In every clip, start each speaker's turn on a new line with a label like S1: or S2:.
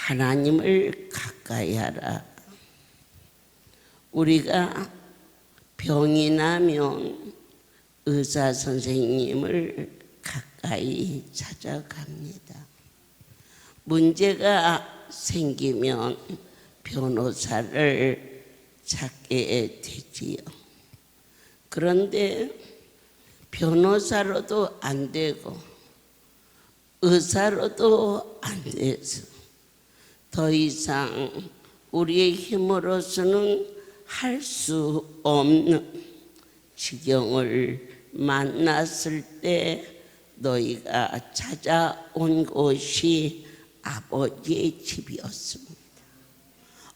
S1: 하나님을 가까이 하라. 우리가 병이 나면 의사 선생님을 가까이 찾아갑니다. 문제가 생기면 변호사를 찾게 되지요. 그런데 변호사로도 안 되고 의사로도 안 돼서 더 이상 우리의 힘으로서는 할 수 없는 지경을 만났을 때 너희가 찾아온 곳이 아버지의 집이었습니다.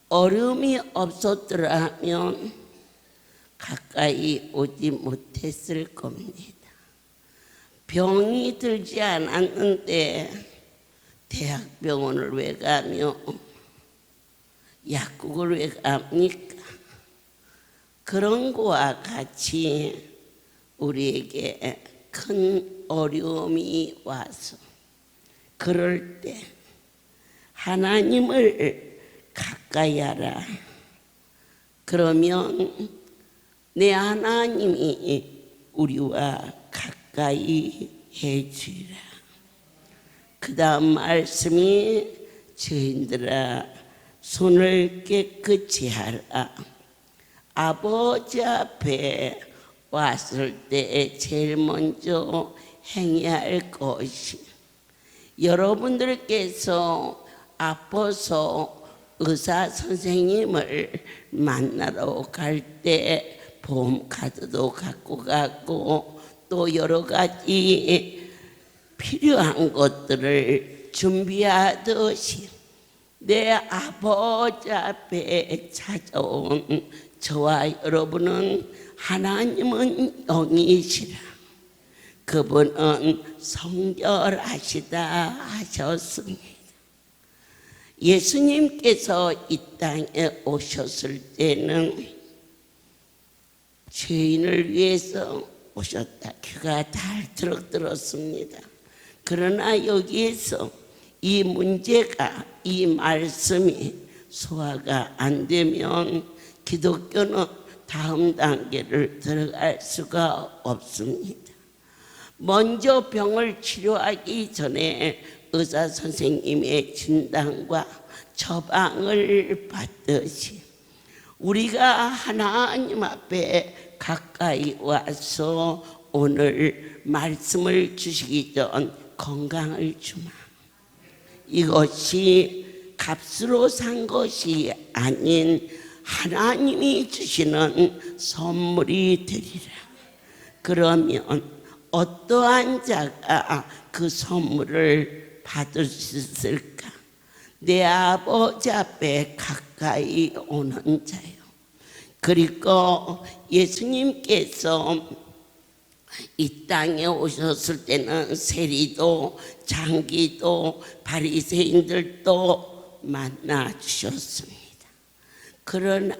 S1: 어려움이 없었더라면 가까이 오지 못했을 겁니다. 병이 들지 않았는데 대학병원을 왜 가며 약국을 왜 갑니까? 그런 거와 같이 우리에게 큰 어려움이 와서 그럴 때 하나님을 가까이 하라. 그러면 내 하나님이 우리와 가까이 해주리라. 그 다음 말씀이 죄인들아 손을 깨끗이 하라. 아버지 앞에 왔을 때 제일 먼저 행해야 할 것이, 여러분들께서 아파서 의사 선생님을 만나러 갈 때 보험카드도 갖고 가고 또 여러 가지 필요한 것들을 준비하듯이 내 아버지 앞에 찾아온 저와 여러분은 하나님은 영이시라. 그분은 성결하시다 하셨습니다. 예수님께서 이 땅에 오셨을 때는 죄인을 위해서 오셨다. 귀가 닳도록 들었습니다. 그러나 여기에서 이 문제가, 이 말씀이 소화가 안 되면 기독교는 다음 단계를 들어갈 수가 없습니다. 먼저 병을 치료하기 전에 의사 선생님의 진단과 처방을 받듯이 우리가 하나님 앞에 가까이 와서 오늘 말씀을 주시기 전 건강을 주마. 이것이 값으로 산 것이 아닌 하나님이 주시는 선물이 되리라. 그러면 어떠한 자가 그 선물을 받을 수 있을까? 내 아버지 앞에 가까이 오는 자요. 그리고 예수님께서 이 땅에 오셨을 때는 세리도 장기도 바리새인들도 만나 주셨습니다. 그러나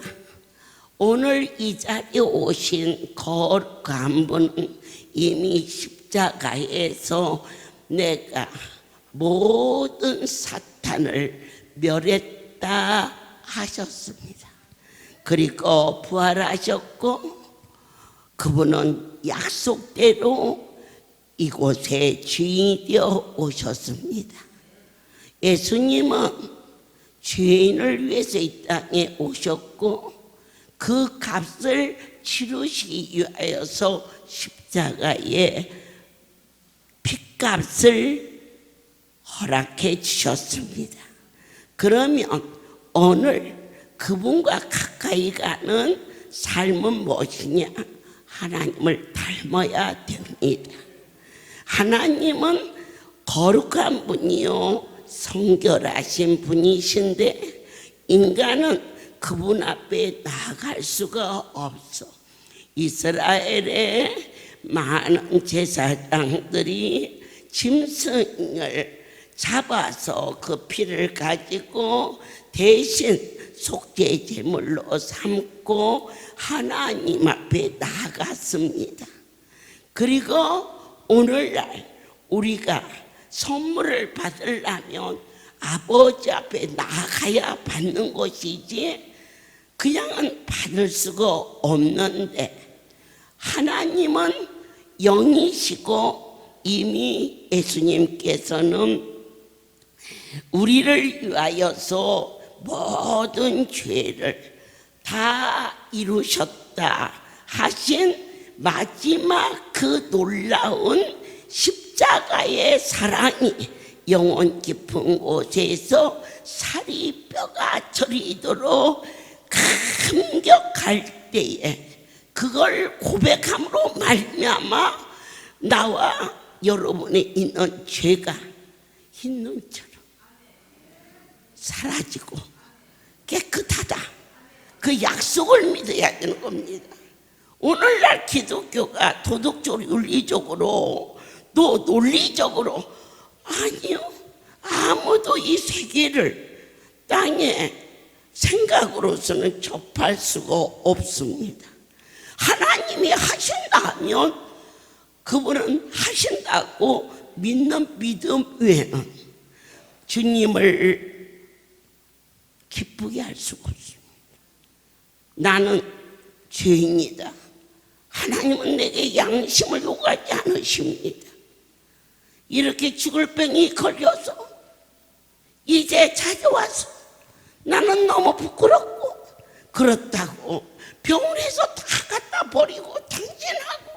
S1: 오늘 이 자리에 오신 거룩한 분은 이미 십자가에서 내가 모든 사탄을 멸했다 하셨습니다. 그리고 부활하셨고 그분은 약속대로 이곳에 주인이 되어 오셨습니다. 예수님은 죄인을 위해서 이 땅에 오셨고 그 값을 치르시기 위하여서 십자가에 핏값을 허락해 주셨습니다. 그러면 오늘 그분과 가까이 가는 삶은 무엇이냐? 하나님을 닮아야 됩니다. 하나님은 거룩한 분이요 성결하신 분이신데 인간은 그분 앞에 나아갈 수가 없어. 이스라엘의 많은 제사장들이 짐승을 잡아서 그 피를 가지고 대신 속죄 제물로 삼고 하나님 앞에 나아갔습니다. 그리고 오늘날 우리가 선물을 받으려면 아버지 앞에 나아가야 받는 것이지 그냥은 받을 수가 없는데 하나님은 영이시고 이미 예수님께서는 우리를 위하여서 모든 죄를 다 이루셨다 하신 마지막 그 놀라운 십자가의 사랑이 영혼 깊은 곳에서 살이 뼈가 저리도록 감격할 때에 그걸 고백함으로 말미암아 나와 여러분이 있는 죄가 흰 눈처럼 사라지고 깨끗하다. 그 약속을 믿어야 되는 겁니다. 오늘날 기독교가 도덕적으로 윤리적으로 또 논리적으로 아니요. 아무도 이 세계를 땅에 생각으로서는 접할 수가 없습니다. 하나님이 하신다면 그분은 하신다고 믿는 믿음 외에는 주님을 기쁘게 할 수가 없습니다. 나는 죄인이다. 하나님은 내게 양심을 요구하지 않으십니다. 이렇게 죽을 병이 걸려서 이제 찾아와서 나는 너무 부끄럽고 그렇다고 병원에서 다 갖다 버리고 당진하고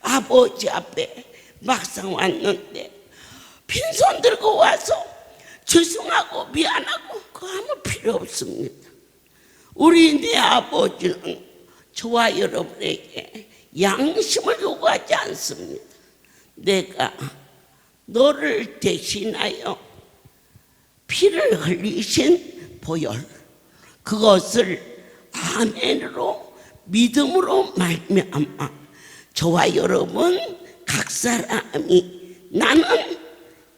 S1: 아버지 앞에 막상 왔는데 빈손 들고 와서 죄송하고 미안하고 그거 아무 필요 없습니다. 우리 내 아버지는 저와 여러분에게 양심을 요구하지 않습니다. 내가 너를 대신하여 피를 흘리신 보혈 그것을 아멘으로 믿음으로 말미암아 저와 여러분 각 사람이 나는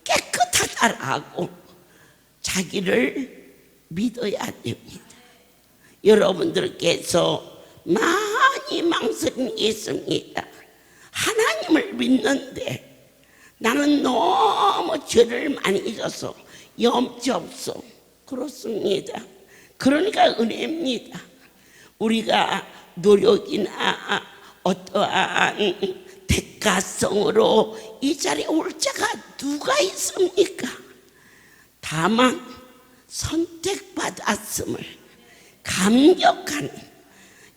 S1: 깨끗하다라고 자기를 믿어야 됩니다. 여러분들께서 많이 망설임이 있습니다. 하나님을 믿는데 나는 너무 죄를 많이 져서 염치 없어. 그렇습니다. 그러니까 은혜입니다. 우리가 노력이나 어떠한 대가성으로 이 자리에 올 자가 누가 있습니까? 다만 선택받았음을 감격하는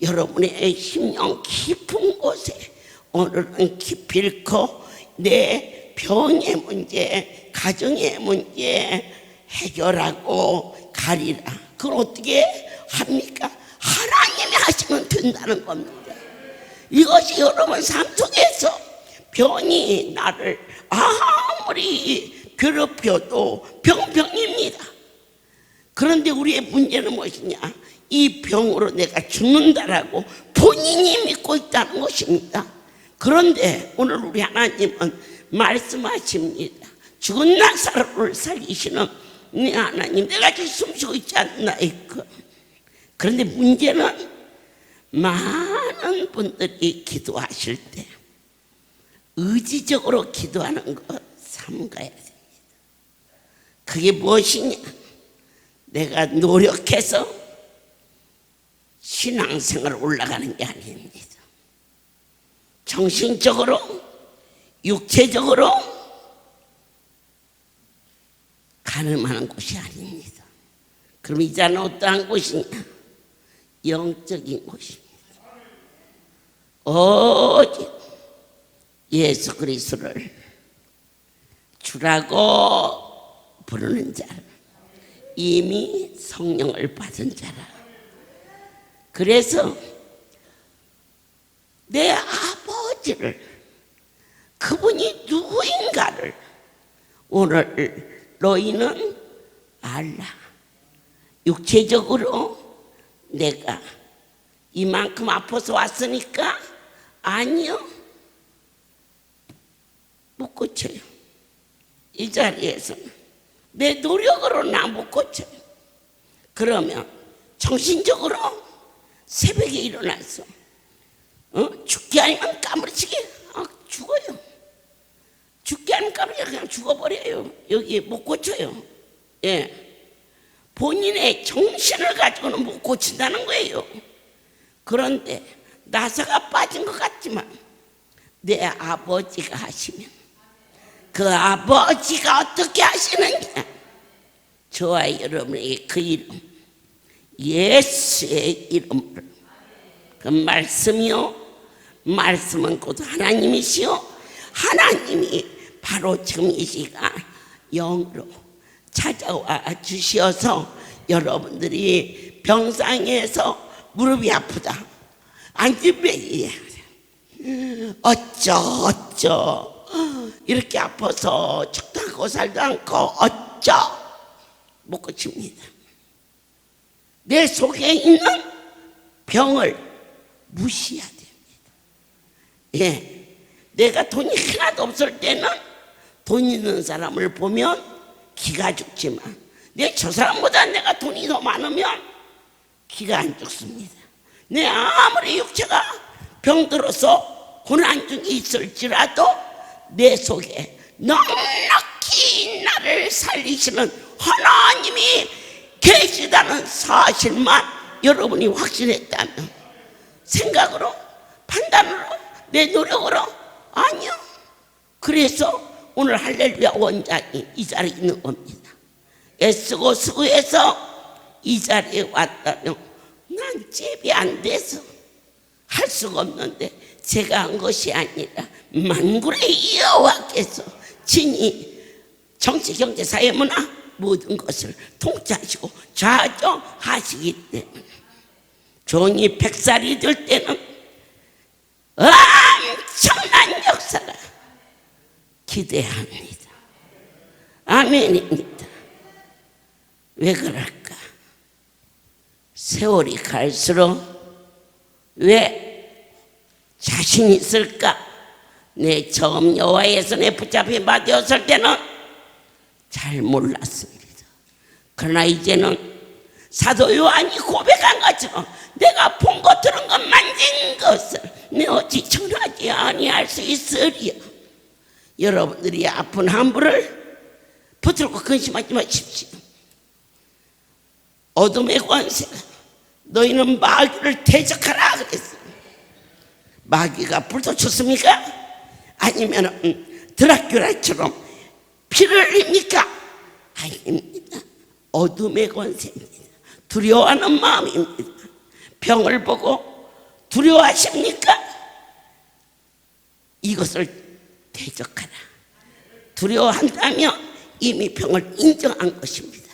S1: 여러분의 심령 깊은 곳에 오늘은 기필코 내 병의 문제, 가정의 문제 해결하고 가리라. 그걸 어떻게 합니까? 하나님이 하시면 된다는 겁니다. 이것이 여러분 삶 속에서 병이 나를 아무리 괴롭혀도 병입니다. 그런데 우리의 문제는 무엇이냐? 이 병으로 내가 죽는다라고 본인이 믿고 있다는 것입니다. 그런데 오늘 우리 하나님은 말씀하십니다. 죽은 나사로를 살리시는 네 하나님, 내가 지금 숨쉬고 있지 않나이까. 그런데 문제는 많은 분들이 기도하실 때 의지적으로 기도하는 것 삼가야 됩니다. 그게 무엇이냐? 내가 노력해서 신앙생활 올라가는 게 아닙니다. 정신적으로, 육체적으로 가늠하는 곳이 아닙니다. 그럼 이 자는 어떠한 곳이냐? 영적인 곳입니다. 오직 예수 그리스도를 주라고 부르는 자, 이미 성령을 받은 자라. 그래서 내 아버지를, 그분이 누구인가를 오늘 너희는 알라. 육체적으로 내가 이만큼 아파서 왔으니까 아니요, 못 고쳐요. 이 자리에서는 내 노력으로 나 못 고쳐요. 그러면 정신적으로 새벽에 일어나서 죽게 아니면 까무러치게 죽어요. 죽게 아니면 까무러치게 그냥 죽어버려요. 여기 못 고쳐요. 예. 본인의 정신을 가지고는 못 고친다는 거예요. 그런데 나사가 빠진 것 같지만 내 아버지가 하시면, 그 아버지가 어떻게 하시느냐? 저와 여러분의 그 이름, 예수의 이름으로, 그 말씀이요, 말씀은 곧 하나님이시요, 하나님이 바로 지금 이 시간 영으로 찾아와 주시어서 여러분들이 병상에서 무릎이 아프다, 안진뱅이 어쩌 이렇게 아파서 죽다고 살도 않고 어쩌 못 고칩니다. 내 속에 있는 병을 무시해야 됩니다. 예, 내가 돈이 하나도 없을 때는 돈 있는 사람을 보면 기가 죽지만 저 사람보다 내가 돈이 더 많으면 기가 안 죽습니다. 내 아무리 육체가 병들어서 고난 중에 있을지라도 내 속에 넉넉히 나를 살리시는 하나님이 계시다는 사실만 여러분이 확신했다면, 생각으로, 판단으로, 내 노력으로 아니요. 그래서 오늘 할렐루야 원장이 이 자리에 있는 겁니다. 애쓰고 수고해서 이 자리에 왔다면 난 잽이 안 돼서 할 수가 없는데, 제가 한 것이 아니라 만군의 여호와께서 친히 정치, 경제, 사회, 문화 모든 것을 통치하시고 좌정하시기 때문에 종이 100살이 될 때는 엄청난 역사가 기대합니다. 아멘입니다. 왜 그럴까? 세월이 갈수록 왜 자신 있을까? 내 처음 여호와의 손에 붙잡힌 바 되었을 때는 잘 몰랐습니다. 그러나 이제는 사도 요한이 고백한 것처럼 내가 본 것, 들은 것, 만진 것을 내 어찌 청하지 아니할 수 있으리요. 여러분들이 아픈 함부를 붙들고 근심하지 마십시오. 어둠의 권세가 너희는 마귀를 대적하라 그랬어요. 마귀가 불도 쳤습니까? 아니면 드라큘라처럼 피를 흘립니까? 아닙니다. 어둠의 권세입니다. 두려워하는 마음입니다. 병을 보고 두려워하십니까? 이것을 대적하라. 두려워한다면 이미 병을 인정한 것입니다.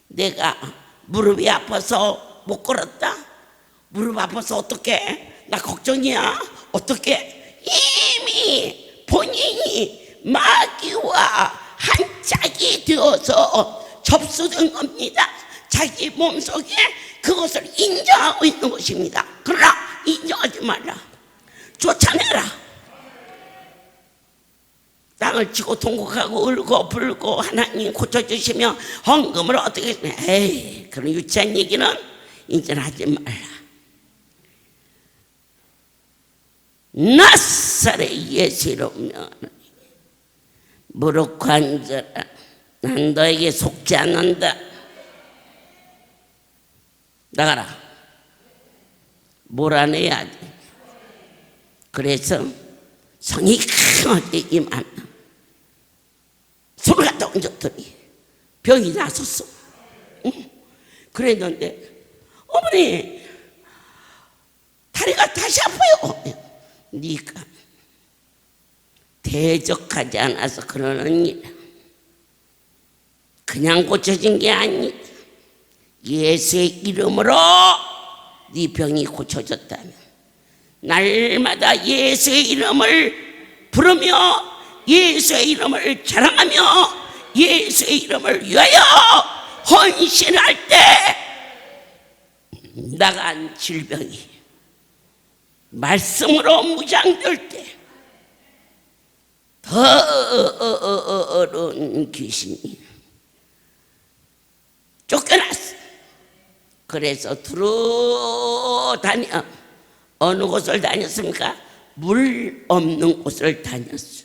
S1: 내가 무릎이 아파서 못 걸었다? 무릎 아파서 어떡해? 나 걱정이야. 어떡해? 이미 본인이 마귀와 한 짝이 되어서 접수된 겁니다. 자기 몸속에 그것을 인정하고 있는 것입니다. 그러나 인정하지 말라. 쫓아내라. 땅을 치고 통곡하고 울고 불고 하나님 고쳐주시며 헌금을 어떻게 해? 에이, 그런 유치한 얘기는 이제는 하지 말라. 나사렛 예수 이름으로 무릎 관절아, 난 너에게 속지 않는다. 나가라. 몰아내야 돼. 그래서 성이 강하게 임하면 손을 갖다 얹었더니 병이 나섰어. 그랬는데 어머니 다리가 다시 아파요. 네가 대적하지 않아서 그러는 일, 그냥 고쳐진 게 아니다. 예수의 이름으로 네 병이 고쳐졌다면 날마다 예수의 이름을 부르며 예수의 이름을 자랑하며 예수의 이름을 위하여 헌신할 때 나간 질병이 말씀으로 무장될 때 더 어려운 귀신이 쫓겨났어. 그래서 두루 다녀. 어느 곳을 다녔습니까? 물 없는 곳을 다녔어.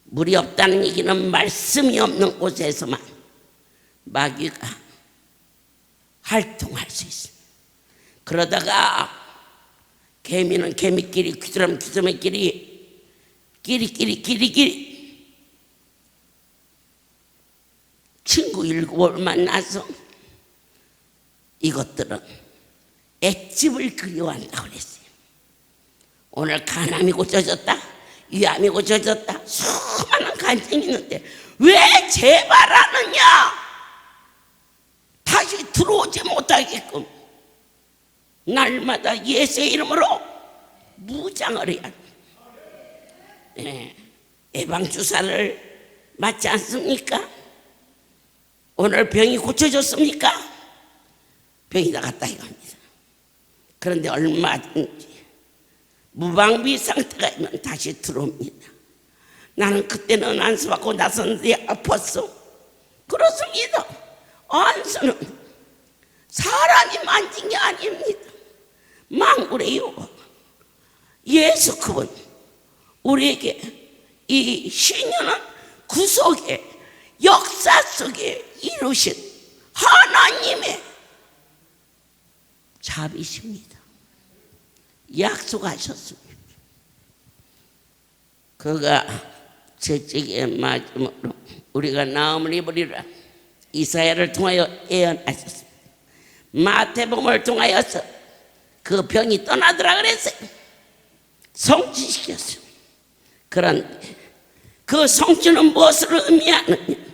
S1: 물이 없다는 얘기는 말씀이 없는 곳에서만 마귀가 활동할 수 있어. 그러다가 개미는 개미끼리, 귀뚜라미 귀뚜라미끼리, 끼리끼리 친구 7을 만나서 이것들은 맷집을 그리워한다고 그랬어요. 오늘 간암이 고쳐졌다, 위암이 고쳐졌다, 수많은 간증이 있는데 왜 재발하느냐? 다시 들어오지 못하게끔 날마다 예수의 이름으로 무장을 해야 돼. 네, 예방주사를 맞지 않습니까? 오늘 병이 고쳐졌습니까? 병이 나갔다 이겁니다. 그런데 얼마든지 무방비 상태가 있으면 다시 들어옵니다. 나는 그때는 안수 받고 나섰는데 아팠어. 그렇습니다. 안수는 사람이 만진 게 아닙니다. 망구래요. 예수 그분 우리에게 이 신유는 구속의 역사 속에 이루신 하나님의 자비십니다. 약속하셨습니다. 그가 채찍에 맞음으로 우리가 나음을 입으리라 이사야를 통하여 예언하셨습니다. 마태복음을 통하여서 그 병이 떠나더라 그랬어요. 성취시켰어요. 그런데 그 성취는 무엇을 의미하느냐?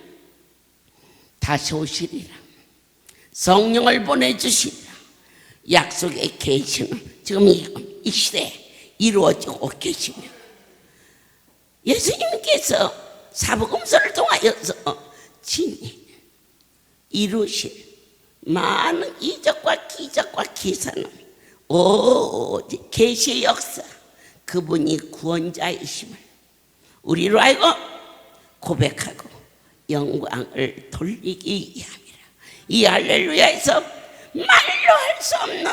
S1: 다시 오시리라. 성령을 보내주시리라. 약속의 계시는 지금 이 시대에 이루어지고 계시며 예수님께서 사복음서를 통하여서 친히 이루신 많은 이적과 기적과 기사는 오직 계시의 역사, 그분이 구원자이심을 우리로 알고 고백하고 영광을 돌리기 위함이라. 이 할렐루야에서 말로 할 수 없는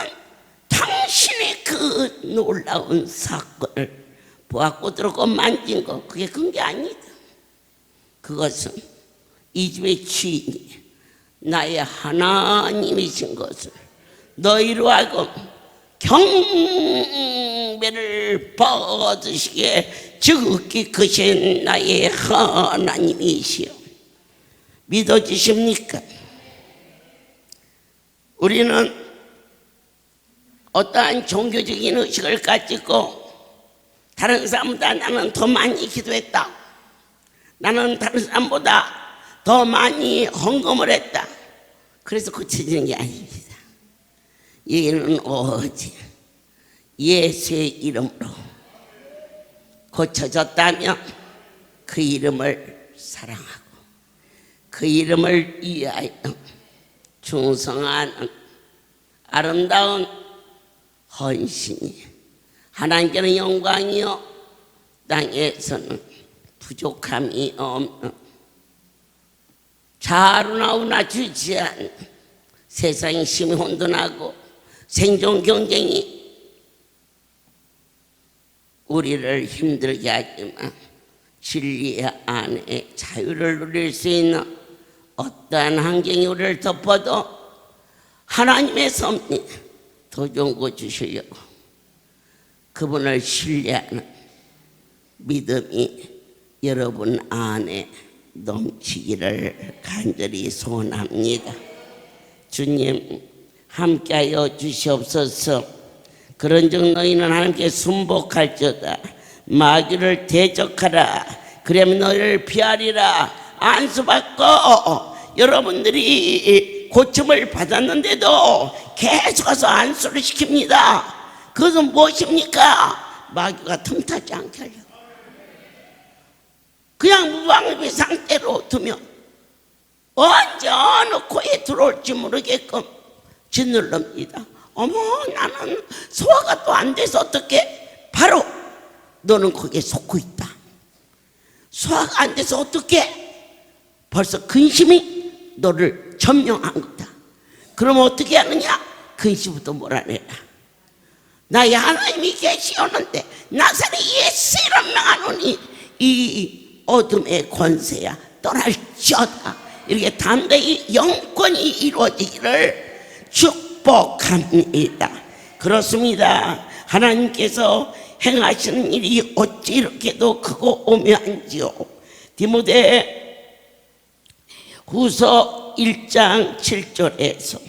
S1: 당신의 그 놀라운 사건을 보았고 들었고 만진 것, 그게 큰 게 아니다. 그것은 이 집의 주인이 나의 하나님이신 것을 너희로 하고 경배를 받으시기에 지극히 크신 나의 하나님이시여. 믿어지십니까? 우리는 어떠한 종교적인 의식을 가지고 다른 사람보다 나는 더 많이 기도했다, 나는 다른 사람보다 더 많이 헌금을 했다, 그래서 고쳐지는 게 아닙니다. 얘는 오직 예수의 이름으로 고쳐졌다면 그 이름을 사랑하고 그 이름을 위하여 충성하는 아름다운 헌신이 하나님께는 영광이요 땅에서는 부족함이 없는 자루나우나 주지 않는 세상이 심히 혼돈하고 생존 경쟁이 우리를 힘들게 하지만 진리 안에 자유를 누릴 수 있는 어떠한 환경이 우리를 덮어도 하나님의 섭리 도전고 주시려고 그분을 신뢰하는 믿음이 여러분 안에 넘치기를 간절히 소원합니다. 주님 함께하여 주시옵소서. 그런즉 너희는 하나님께 순복할지어다. 마귀를 대적하라. 그러면 너희를 피하리라. 안수받고 여러분들이 고침을 받았는데도 계속해서 안수를 시킵니다. 그것은 무엇입니까? 마귀가 틈타지 않게 하려고. 그냥 무방비 상태로 두면 언제 어느 코에 들어올지 모르게끔 짓눌릅니다. 어머, 나는 소화가 또 안 돼서 어떻게? 바로 너는 거기에 속고 있다. 소화가 안 돼서 어떻게? 벌써 근심이 너를 점령한 거다. 그럼 어떻게 하느냐? 근심부터 몰아내라. 나의 하나님이 계시오는데 나사렛 예수 이름 명하노니 이 어둠의 권세야 떠날지어다. 이렇게 담대히 영권이 이루어지기를 축복합니다. 그렇습니다. 하나님께서 행하시는 일이 어찌 이렇게도 크고 오묘한지요. 디모데 후서 1장 7절에서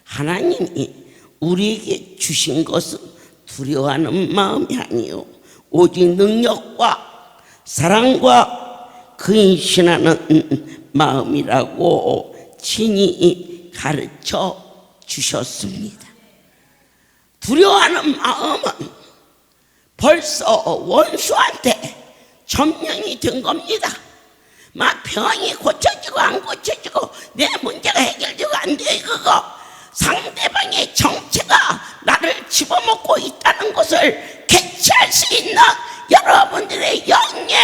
S1: 하나님이 우리에게 주신 것은 두려워하는 마음이 아니요 오직 능력과 사랑과 근신하는 마음이라고 친히 가르쳐 주셨습니다. 두려워하는 마음은 벌써 원수한테 점령이 된 겁니다. 막 병이 고쳐지고 안 고쳐지고 내 문제가 해결되고 안 돼, 그거 상대방의 정체가 나를 집어먹고 있다는 것을 캐치할 수 있는 여러분들의 영의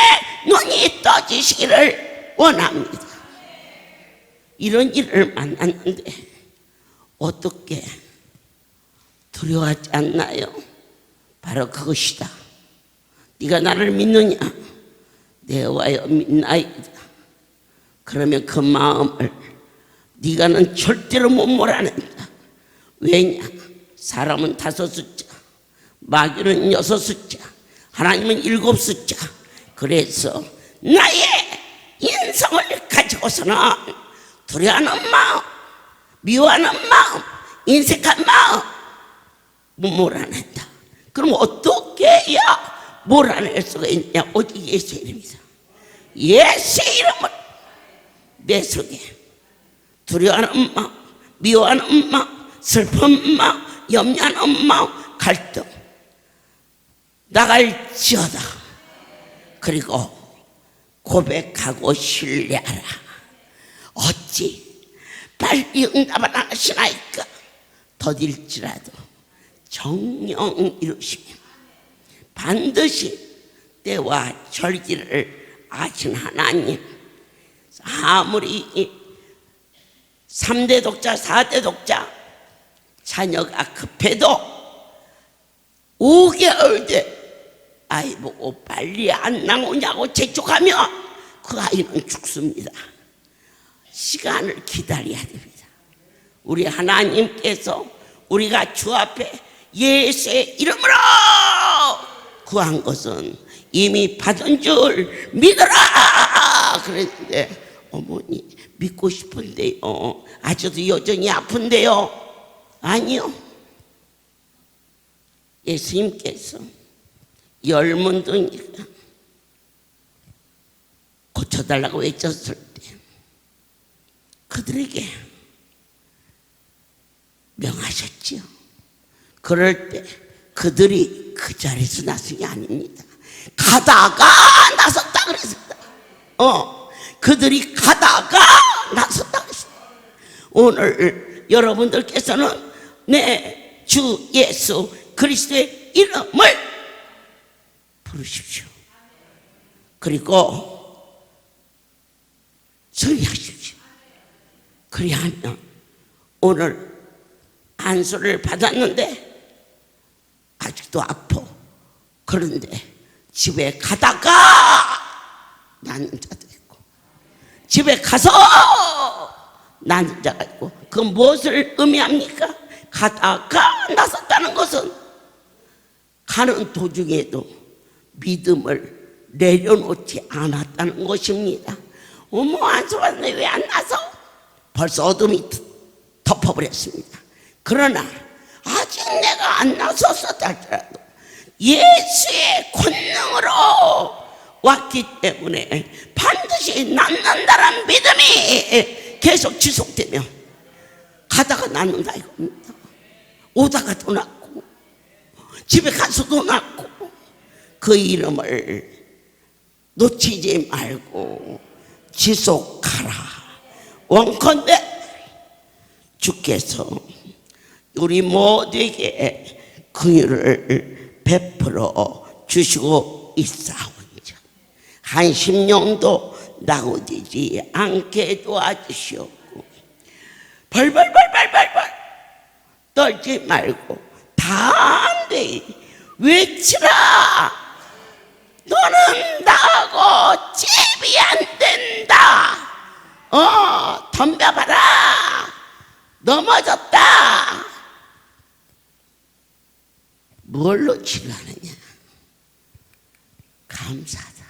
S1: 눈이 떠지시기를 원합니다. 이런 일을 만났는데 어떻게 두려워하지 않나요? 바로 그것이다. 네가 나를 믿느냐? 내와여 믿나이다. 그러면 그 마음을 네가는 절대로 못 몰아낸다. 왜냐? 사람은 5숫자, 마귀는 6숫자, 하나님은 7숫자. 그래서 나의 인성을 가지고서는 두려워하는 마음, 미워하는 마음, 인색한 마음 못 몰아낸다. 그럼 어떻게 해야 몰아낼 수가 있냐? 오직 예수의 이름이다. 예수의 이름을 내 속에 두려워하는 마음, 미워하는 마음, 슬픈 마음, 염려하는 마음, 갈등 나갈지어다. 그리고 고백하고 신뢰하라. 어찌 빨리 응답을 안 하시나이까? 더딜지라도 정령 이루시며 반드시 때와 절기를 아신 하나님, 아무리 3대 독자 4대 독자 자녀가 급해도 5개월 돼 아이 보고 빨리 안 나오냐고 재촉하면 그 아이는 죽습니다. 시간을 기다려야 됩니다. 우리 하나님께서 우리가 주 앞에 예수의 이름으로 구한 것은 이미 받은 줄 믿어라 그랬는데, 어머니 믿고 싶은데요, 아직도 여전히 아픈데요. 아니요, 예수님께서 열문둥이가 고쳐달라고 외쳤을 때 그들에게 명하셨지요. 그럴 때 그들이 그 자리에서 나선 게 아닙니다. 가다가 나섰다 그랬습니다. 그들이 가다가 나섰다 그랬습니다. 오늘 여러분들께서는 내 주 예수 그리스도의 이름을 부르십시오. 그리고 소리하십시오. 그리하면 오늘 안수를 받았는데 아직도 아파. 그런데 집에 가다가 나는 자도 있고 집에 가서 나는 자가 있고, 그 무엇을 의미합니까? 가다가 나섰다는 것은 가는 도중에도 믿음을 내려놓지 않았다는 것입니다. 어머, 안수 받는데 왜 안 나서? 벌써 어둠이 덮어버렸습니다. 그러나 아직 내가 안 나섰었다 할지라도 예수의 권능으로 왔기 때문에 반드시 낫는다는 믿음이 계속 지속되면 가다가 낫는다 이겁니다. 오다가 또 낫고 집에 가서도 낫고 그 이름을 놓치지 말고 지속하라. 원컨대 주께서 우리 모두에게 긍휼을 베풀어 주시고 있사오니 한 심령도 나오지 않게 도와주시옵고 벌벌 떨지 말고 담대히 외치라. 너는 나하고 잽이 안 된다. 덤벼봐라. 넘어졌다. 뭘로 치료하느냐? 감사다.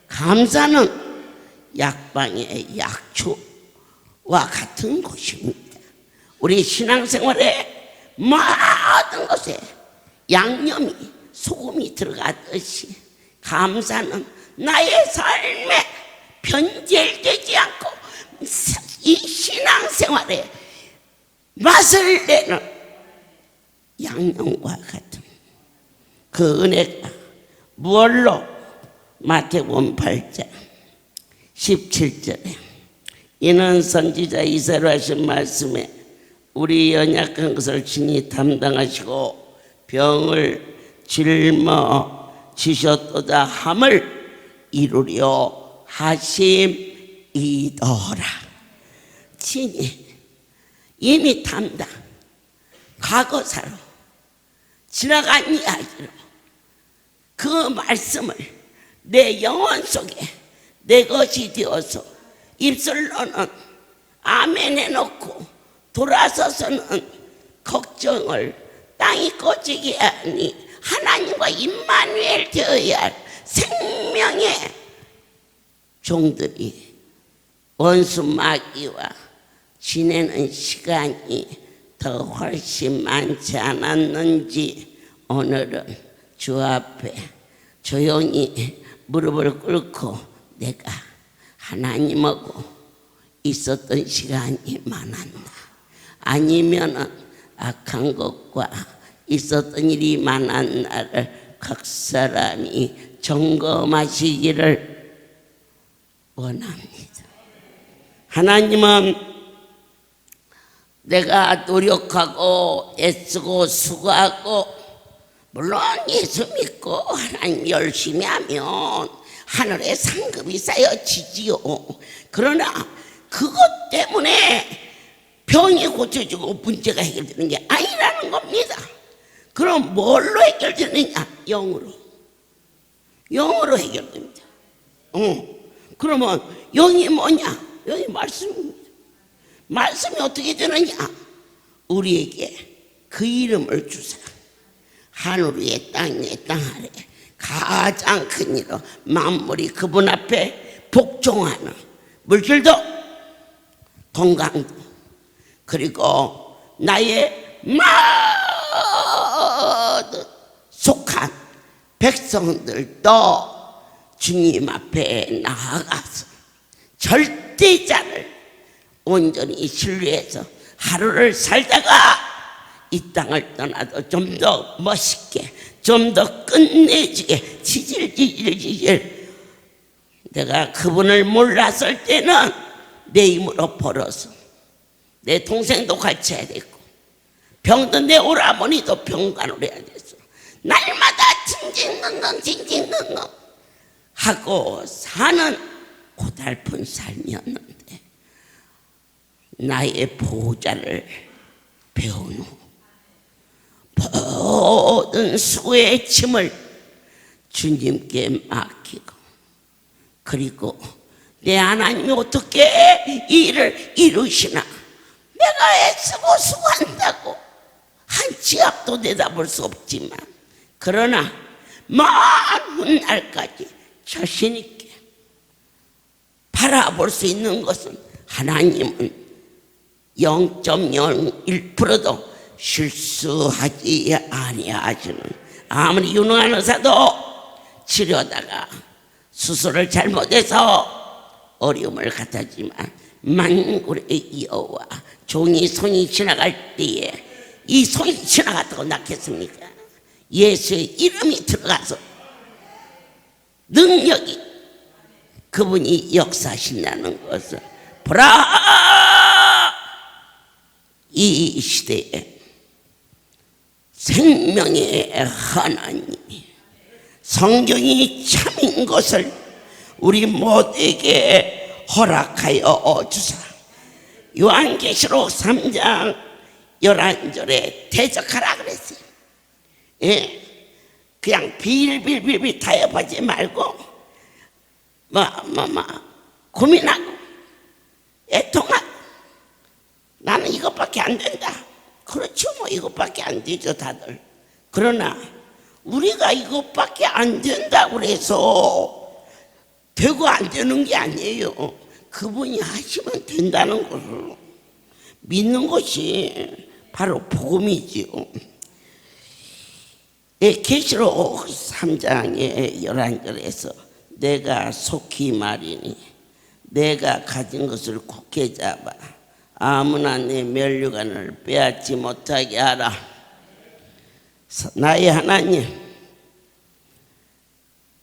S1: 감사는 약방의 약초와 같은 것입니다. 우리 신앙생활에 모든 것에 양념이 소금이 들어가듯이 감사는 나의 삶에 변질되지 않고 이 신앙생활에 맛을 내는 양념과 같은 그 은혜가 무엇로? 마태복음 8장 17절에 이는 선지자 이사야로 하신 말씀에 우리 연약한 것을 친히 담당하시고 병을 짊어지셨도다 함을 이루려 하심이더라. 친히 이미 담당, 과거사로 지나간 이야기로 그 말씀을 내 영혼 속에 내 것이 되어서 입술로는 아멘 해놓고 돌아서서는 걱정을 땅이 꺼지게 하니 하나님과 임마누엘 되어야 할 생명의 종들이 원수 마귀와 지내는 시간이 더 훨씬 많지 않았는지 오늘은 주 앞에 조용히 무릎을 꿇고 내가 하나님하고 있었던 시간이 많았나, 아니면은 악한 것과 있었던 일이 많았나를 각 사람이 점검하시기를 원합니다. 하나님은 내가 노력하고 애쓰고 수고하고 물론 예수 믿고 하나님 열심히 하면 하늘에 상급이 쌓여지지요. 그러나 그것 때문에 병이 고쳐지고 문제가 해결되는 게 아니라는 겁니다. 그럼 뭘로 해결되느냐? 영으로 해결됩니다. 그러면 영이 뭐냐? 영이 말씀입니다. 말씀이 어떻게 되느냐? 우리에게 그 이름을 주사 하늘 위에 땅 위에 땅 아래 가장 큰 이로 만물이 그분 앞에 복종하는 물질도 건강도 그리고 나의 속한 백성들도 주님 앞에 나아가서 절대자를 온전히 신뢰해서 하루를 살다가 이 땅을 떠나도 좀 더 멋있게, 좀 더 끝내주게, 지질지질. 내가 그분을 몰랐을 때는 내 힘으로 벌어서 내 동생도 가르쳐야 되고, 병든 내 오라버니도 병간을 해야 됐어. 날마다 징징능능 하고 사는 고달픈 삶이었는데, 나의 보호자를 배운 후 모든 수고의 짐을 주님께 맡기고, 그리고 내 하나님이 어떻게 이 일을 이루시나, 내가 애쓰고 수고한다고 한 치 앞도 내다볼 수 없지만, 그러나 먼 훗날까지 자신 있게 바라볼 수 있는 것은, 하나님은 0.01%도 실수하지 아니하시는, 아무리 유능한 의사도 치료하다가 수술을 잘못해서 어려움을 갖다지만, 만군의 여호와 종이 손이 지나갈 때에 이 손이 지나갔다고 낫겠습니까? 예수의 이름이 들어가서 능력이, 그분이 역사하신다는 것을 보라. 이 시대에 생명의 하나님이, 성경이 참인 것을 우리 모두에게 허락하여 주사. 요한계시록 3장 11절에 대적하라 그랬어요. 예, 그냥 빌빌빌빌 타협하지 말고 고민하고 애통하고, 나는 이것밖에 안 된다. 그렇죠, 뭐 이것밖에 안 되죠 다들. 그러나 우리가 이것밖에 안 된다고 해서 되고 안 되는 게 아니에요. 그분이 하시면 된다는 것을 믿는 것이 바로 복음이지요. 계시록 3장의 11절에서 내가 속히 말이니 내가 가진 것을 굳게 잡아 아무나 내 면류관을 빼앗지 못하게 하라. 나의 하나님,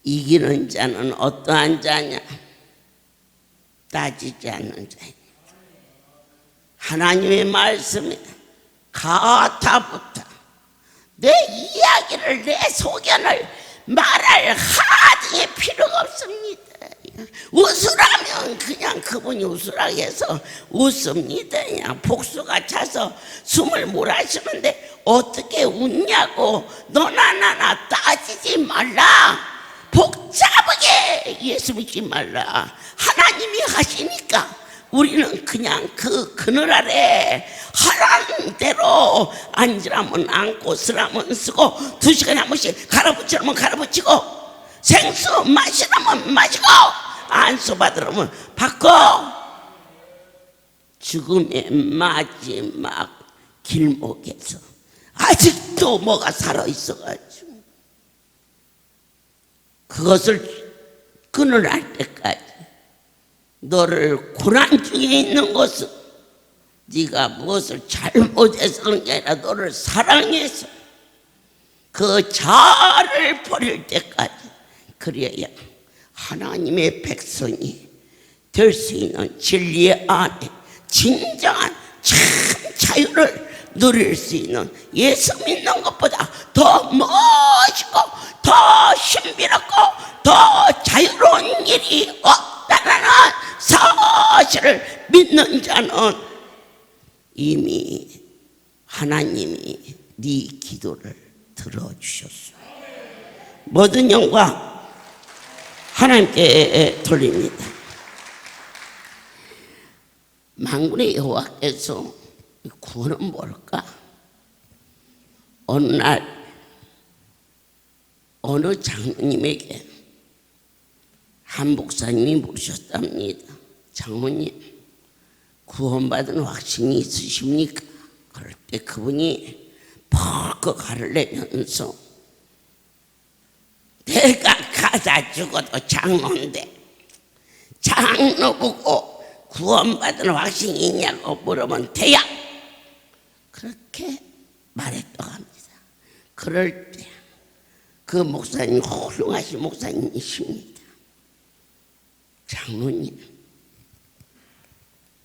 S1: 이기는 자는 어떠한 자냐? 따지지 않는 자입니다. 하나님의 말씀에 가타부타 내 이야기를, 내 소견을 말할 하등의 필요가 없습니다. 웃으라면 그냥 그분이 웃으라 해서 웃습니다. 그냥 복수가 차서 숨을 몰아쉬는데 어떻게 웃냐고. 너나 나나 따지지 말라. 복잡하게 예수 믿지 말라. 하나님이 하시니까 우리는 그냥 그 그늘 아래 하라는 대로 앉으라면 앉고 쓰라면 쓰고 2시간에 한 번씩 갈아붙이라면 갈아붙이고 생수 마시라면 마시고 안수 받으라면 받고, 죽음의 마지막 길목에서 아직도 뭐가 살아있어가지고 그것을 끊어낼 때까지 너를 고난 중에 있는 것은 네가 무엇을 잘못해서 그런 게 아니라 너를 사랑해서 그 자아를 버릴 때까지, 그래야 하나님의 백성이 될 수 있는 진리 안에 진정한 참 자유를 누릴 수 있는, 예수 믿는 것보다 더 멋있고 더 신비롭고 더 자유로운 일이 없다는 사실을 믿는 자는 이미 하나님이 네 기도를 들어주셨어. 모든 영광 하나님께 돌립니다. 만군의 여호와께서 구원은 뭘까? 어느 날 어느 장로님에게 한 목사님이 물으셨답니다. 장로님, 구원받은 확신이 있으십니까? 그럴 때 그분이 벌컥 화를 내면서 내가 가다 죽어도 장로인데 장로 보고 구원받은 확신이 있냐고 물으면 돼야, 그렇게 말했다고 합니다. 그럴 때 그 목사님, 훌륭하신 목사님이십니다. 장로님,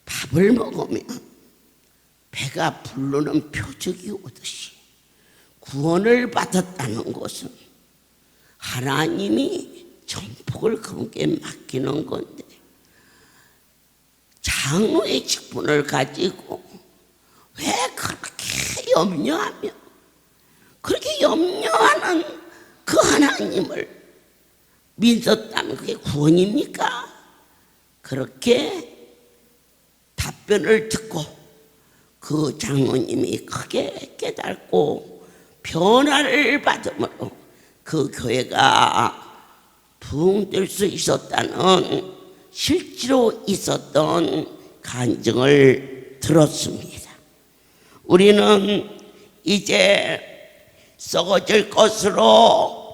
S1: 밥을 먹으면 배가 부르는 표적이 오듯이 구원을 받았다는 것은 하나님이 전복을 그분께 맡기는 건데, 장로의 직분을 가지고 왜 그렇게 염려하며, 그렇게 염려하는 그 하나님을 믿었다면 그게 구원입니까? 그렇게 답변을 듣고 그 장로님이 크게 깨닫고 변화를 받음으로 그 교회가 부흥될 수 있었다는 실제로 있었던 간증을 들었습니다. 우리는 이제 썩어질 것으로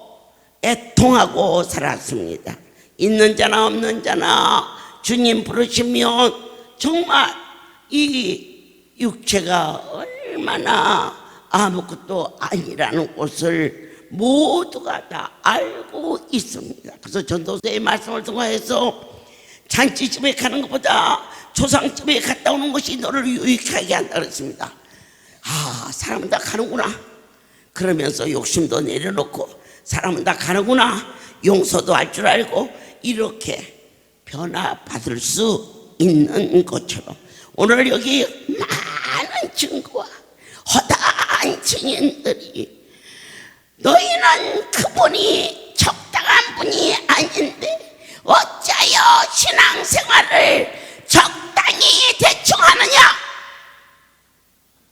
S1: 애통하고 살았습니다. 있는 자나 없는 자나 주님 부르시면 정말 이 육체가 얼마나 아무것도 아니라는 것을 모두가 다 알고 있습니다. 그래서 전도서의 말씀을 통해서 잔치집에 가는 것보다 조상집에 갔다 오는 것이 너를 유익하게 한다 그랬습니다. 아, 사람은 다 가는구나 그러면서 욕심도 내려놓고, 사람은 다 가는구나 용서도 할 줄 알고, 이렇게 변화받을 수 있는 것처럼 오늘 여기 많은 증거와 허다한 증인들이 너희는 그분이 적당한 분이 아닌데 어찌하여 신앙생활을 적당히 대충 하느냐?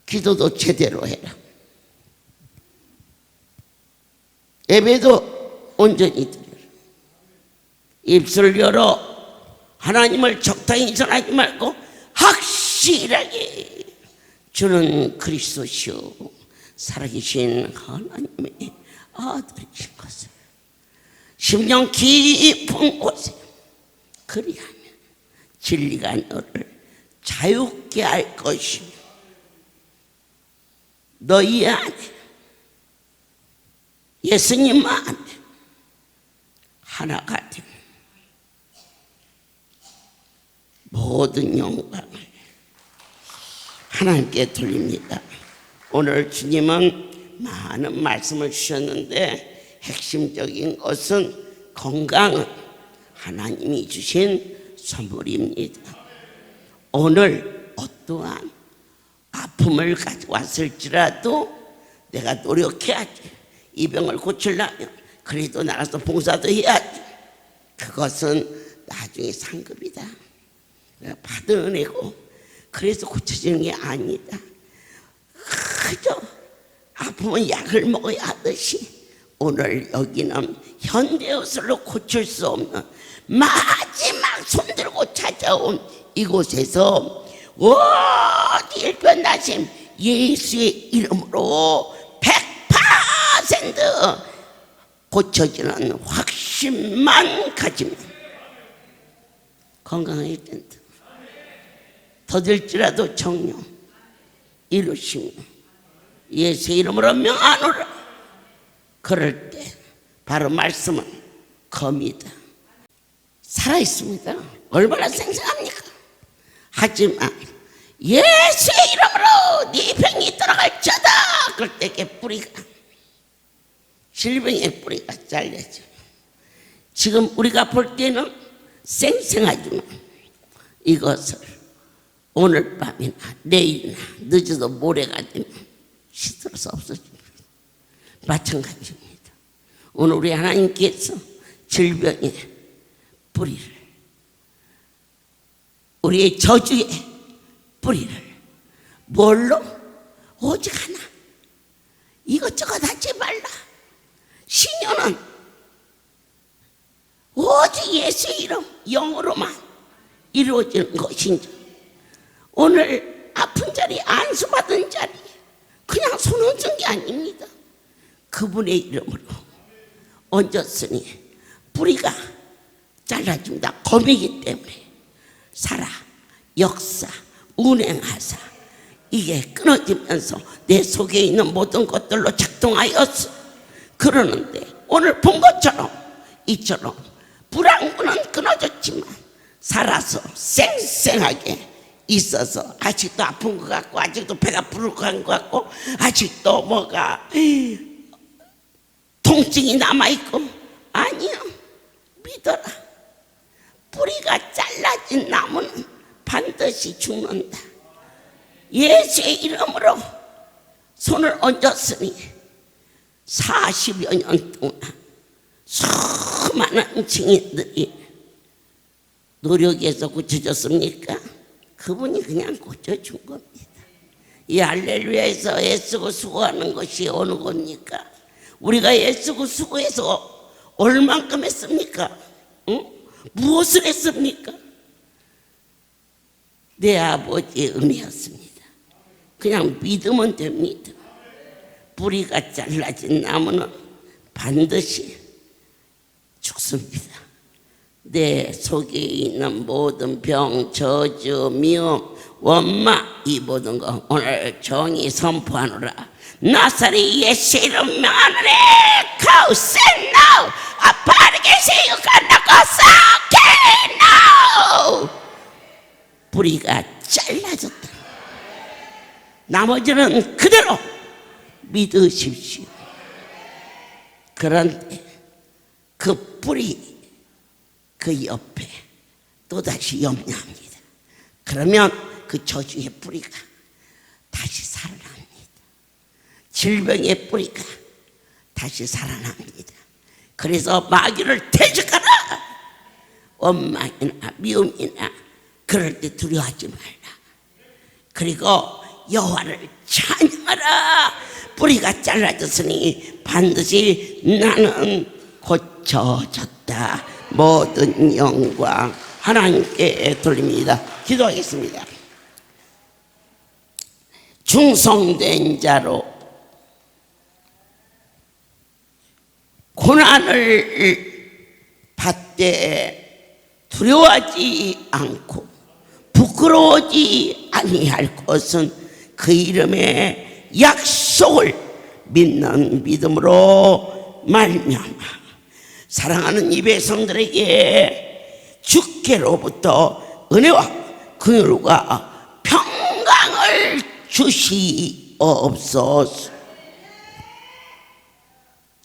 S1: 기도도 제대로 해라, 예배도 온전히 드려라, 입술 열어 하나님을 적당히 전하지 말고 확실하게 주는 그리스도시요 살아계신 하나님의 아들이신 것을 심령 깊은 곳에, 그리하면 진리가 너를 자유케 할 것이며 너희 안에, 예수님 안에 하나가 된 모든 영광을 하나님께 돌립니다. 오늘 주님은 많은 말씀을 주셨는데 핵심적인 것은 건강은 하나님이 주신 선물입니다. 오늘 어떠한 아픔을 가져왔을지라도 내가 노력해야지. 이 병을 고치려면 그래도 나가서 봉사도 해야지. 그것은 나중에 상급이다. 받아내고 그래서 고쳐지는 게 아니다. 그저 아프면 약을 먹어야 하듯이 오늘 여기는 현대의술로 고칠 수 없는 마지막 손들고 찾아온 이곳에서 어디 일편단심 예수의 이름으로 100% 고쳐지는 확신만 가지면 건강하게 된다. 더딜지라도 정령 이루시며 예수의 이름으로 명하노라. 그럴 때 바로 말씀은 검이다. 살아있습니다. 얼마나 생생합니까? 하지만 예수의 이름으로 네 병이 떠나갈지어다. 그럴 때 뿌리가, 질병의 뿌리가 잘려져. 지금 우리가 볼 때는 생생하지만 이것을 오늘 밤이나 내일이나 늦어도 모레가 되면 시들어서 없어집니다. 마찬가지입니다. 오늘 우리 하나님께서 질병의 뿌리를, 우리의 저주의 뿌리를 뭘로? 오직 하나. 이것저것 하지 말라. 신녀는 오직 예수의 이름, 영으로만 이루어지는 것인지, 오늘 아픈 자리, 안수받은 자리 그냥 손 얹은 게 아닙니다. 그분의 이름으로 얹었으니 뿌리가 잘라줍니다. 검이기 때문에 살아 역사 운행하사 이게 끊어지면서 내 속에 있는 모든 것들로 작동하였어. 그러는데 오늘 본 것처럼 이처럼 불황분은 끊어졌지만 살아서 쌩쌩하게 있어서 아직도 아픈 것 같고 아직도 배가 부르고 것 같고 아직도 뭐가 통증이 남아있고 아니요. 믿어라. 뿌리가 잘라진 나무는 반드시 죽는다. 예수의 이름으로 손을 얹었으니 40여 년 동안 수많은 증인들이 노력해서 고쳐졌습니까? 그분이 그냥 고쳐준 겁니다. 이 할렐루야에서 애쓰고 수고하는 것이 어느 겁니까? 우리가 애쓰고 수고해서 얼만큼 했습니까? 응? 무엇을 했습니까? 내 아버지의 은혜였습니다. 그냥 믿으면 됩니다. 뿌리가 잘라진 나무는 반드시 죽습니다. 내 속에 있는 모든 병, 저주, 미움, 원망 이 모든 거 오늘 정의 선포하노라. 나사렛 예수 이름 명하노니 카우센나우 아파르게세요 간나고사 케나우. 뿌리가 잘라졌다. 나머지는 그대로 믿으십시오. 그런데 그 뿌리 그 옆에 또다시 염려합니다. 그러면 그 저주의 뿌리가 다시 살아납니다. 질병의 뿌리가 다시 살아납니다. 그래서 마귀를 퇴직하라. 원망이나 미움이나 그럴 때 두려워하지 말라. 그리고 여호와를 찬양하라. 뿌리가 잘라졌으니 반드시 나는 고쳐졌다. 모든 영광 하나님께 돌립니다. 기도하겠습니다. 중성된 자로 고난을 받되 두려워하지 않고 부끄러워하지 아니할 것은 그 이름의 약속을 믿는 믿음으로 말미암아 사랑하는 이 백성들에게 주께로부터 은혜와 긍휼과 평강을 주시옵소서.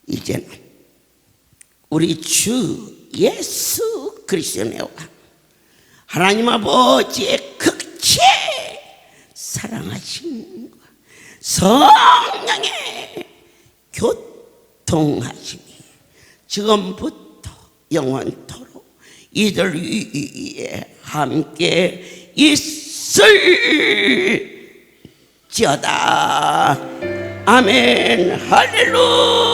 S1: 이제는 우리 주 예수 그리스도의 은혜와 하나님 아버지의 극체 사랑하심과 성령의 교통하심이 지금부터 영원토록 이들 위에 함께 있을지어다. 아멘. 할렐루야.